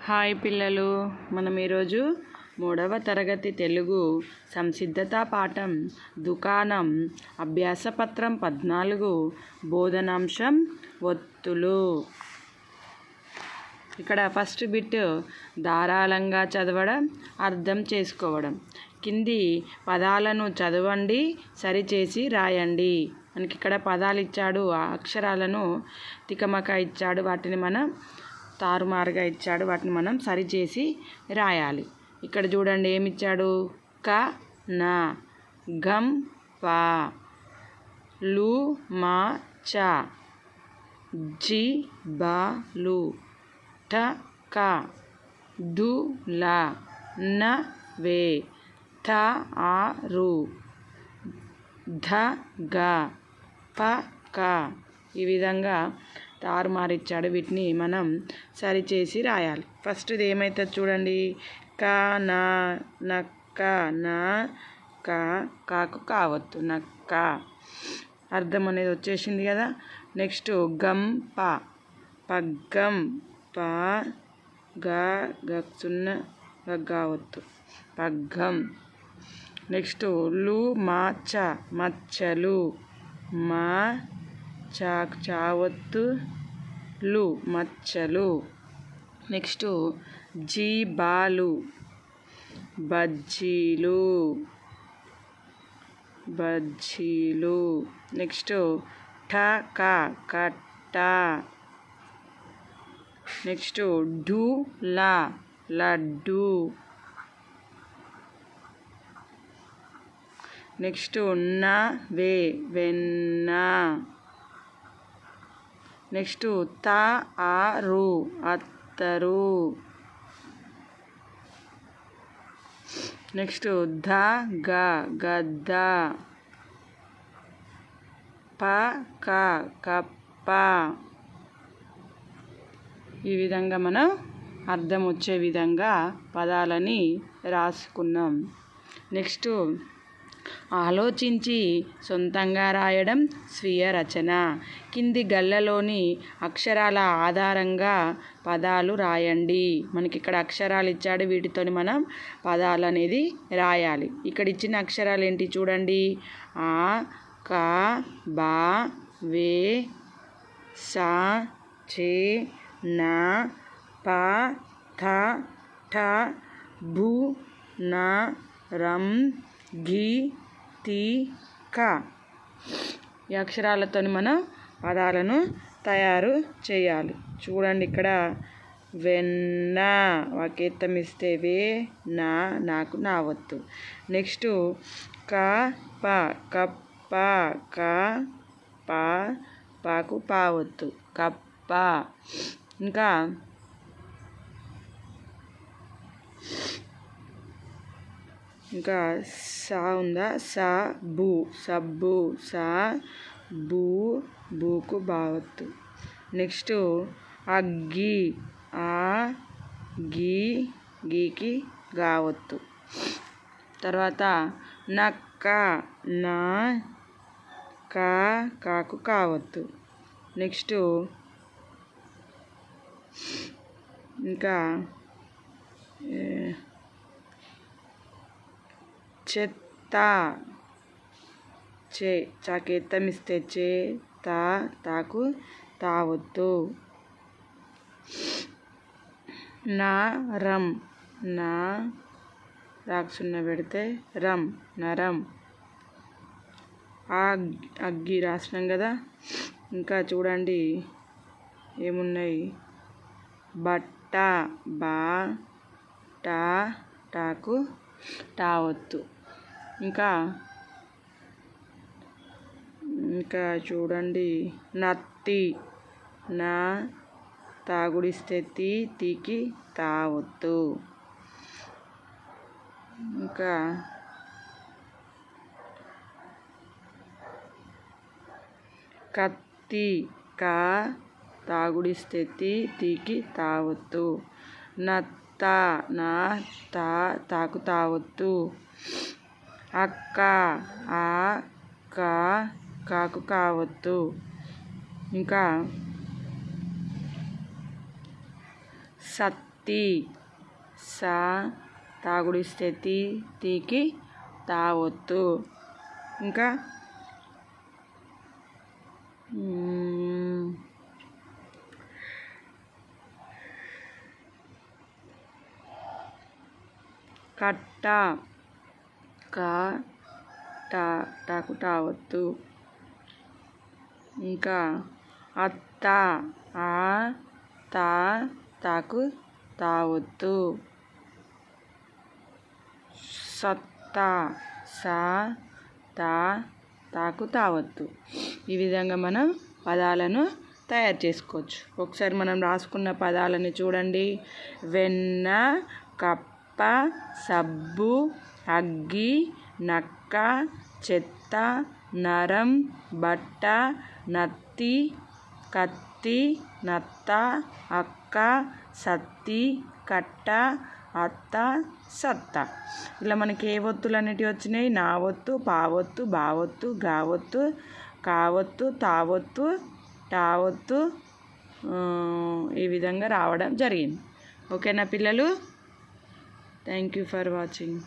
Hi పిల్లలు, మనం ఈరోజు 3వ తరగతి తెలుగు సంసిద్ధత పాఠం దుకాణం అభ్యాసపత్రం 14 బోధనాంశం ఒత్తులు. ఇక్కడ ఫస్ట్ బిట్ ధారాళంగా చదవడం, అర్థం చేసుకోవడం. కింది పదాలను చదవండి, సరిచేసి రాయండి. మనకి ఇక్కడ పదాలు ఇచ్చాడు, ఆ అక్షరాలను తికమక ఇచ్చాడు, వాటిని మనం తారుమారుగా ఇచ్చాడు, వాటిని మనం సరిచేసి రాయాలి. ఇక్కడ చూడండి ఏమి ఇచ్చాడు. క నా, గం పా, లు మా చ, జి బా లు, ట క, దు ల, న వే, త ఆ రు, ధ గ, ప క. ఈ విధంగా తారుమారిచ్చాడు, వీటిని మనం సరిచేసి రాయాలి. ఫస్ట్ ఇది ఏమవుతుంది చూడండి. క నా, నక్క, నా క, కాకు కావత్తు, నక్క. అర్థం అనేది వచ్చేసింది కదా. నెక్స్ట్ గం ప, పగ్గం, ప గ గక్సున్న గగ్గావత్తు, పగ్గం. నెక్స్ట్ లు మా చ, మచ్చలు, మా చాకు చావత్తు, లు మచ్చలు. నెక్స్ట్ జీ బాలు, బజ్జీలు, బజ్జీలు. నెక్స్ట్ ఠ క, కట్ట. Next do law, laddu. Next న వే, వెన్న. నెక్స్ట్ త ఆ రు, అత్తరు. నెక్స్ట్ ధ గ, గద్ద. ప క, కప్ప. ఈ విధంగా మనం అర్థం వచ్చే విధంగా పదాలని రాసుకున్నాం. నెక్స్ట్ ఆలోచించి సొంతంగా రాయడం స్వీయ రచన. కింది గళ్ళలోని అక్షరాల ఆధారంగా పదాలు రాయండి. మనకి ఇక్కడ అక్షరాలు ఇచ్చాడు, వీటితోని మనం పదాలు అనేది రాయాలి. ఇక్కడ ఇచ్చిన అక్షరాలు ఏంటి చూడండి. ఆ, క, బా, వే, సా, చే, నా, ప, థ, ఠ, భు, న, రం, గి, తి, క. ఈ అక్షరాలతో మనం పదాలను తయారు చేయాలి. చూడండి ఇక్కడ వెన్న, వాకేత్తం ఇస్తే వే, నా, నాకు నావత్తు. నెక్స్ట్ క ప, కప్ప, క ప, పాకు పావత్తు, కప్ప. ఇంకా ఇంకా సా ఉందా, సా బు, సబ్బు, సా బూ, బూకు బావత్తు. నెక్స్ట్ అగ్గి, ఆ గీ, గీకి గావత్తు. తర్వాత నక్క, నా కా, కాకు కావత్తు. నెక్స్ట్ ఇంకా చెత్త, చే, చాకేత్తం ఇస్తే చే, తా, తాకు తావత్తు. నా రం, నా రాక్సున్న పెడితే రం, నరం. అగ్గి రాసినాం కదా. ఇంకా చూడండి ఏమున్నాయి. బట్ట, బా, టా, టాకు టావత్తు. ఇంకా ఇంకా చూడండి నత్తి, నా తాగుడిస్తే తీ, తీకి తావత్తు. ఇంకా కత్తి, కా తాగుడిస్తే తీ, తీకి తావత్తు. నత్త, నా తా, తాకు తావత్తు. అక్క, ఆ కా, కాకు కావత్తు. ఇంకా సత్త, సత్తి. సా తాగుడిస్తే తీకి తావొత్తు. ఇంకా కట్ట. టాకు తావొత్తు. ఇంకా అత్త. తాకు తావొత్తు. సత్త. తాకు తావొత్తు. ఈ విధంగా మనం పదాలను తయారు చేసుకోవచ్చు. ఒకసారి మనం రాసుకున్న పదాలని చూడండి. వెన్న, కప్ప, సబ్బు, అగ్గి, నక్క, చెత్త, నరం, బట్ట, నత్తి, కత్తి, నత్త, అక్క, సత్తి, కట్ట, అత్త, సత్త. ఇలా మనకి ఏ ఒత్తులు అనేటివి వచ్చినాయి? నా ఒత్తు, పావొత్తు, బావొత్తు, గావొత్తు, కావొత్తు, తావొత్తు, టావొత్తు ఈ విధంగా రావడం జరిగింది. ఓకేనా పిల్లలు? Thank you for watching.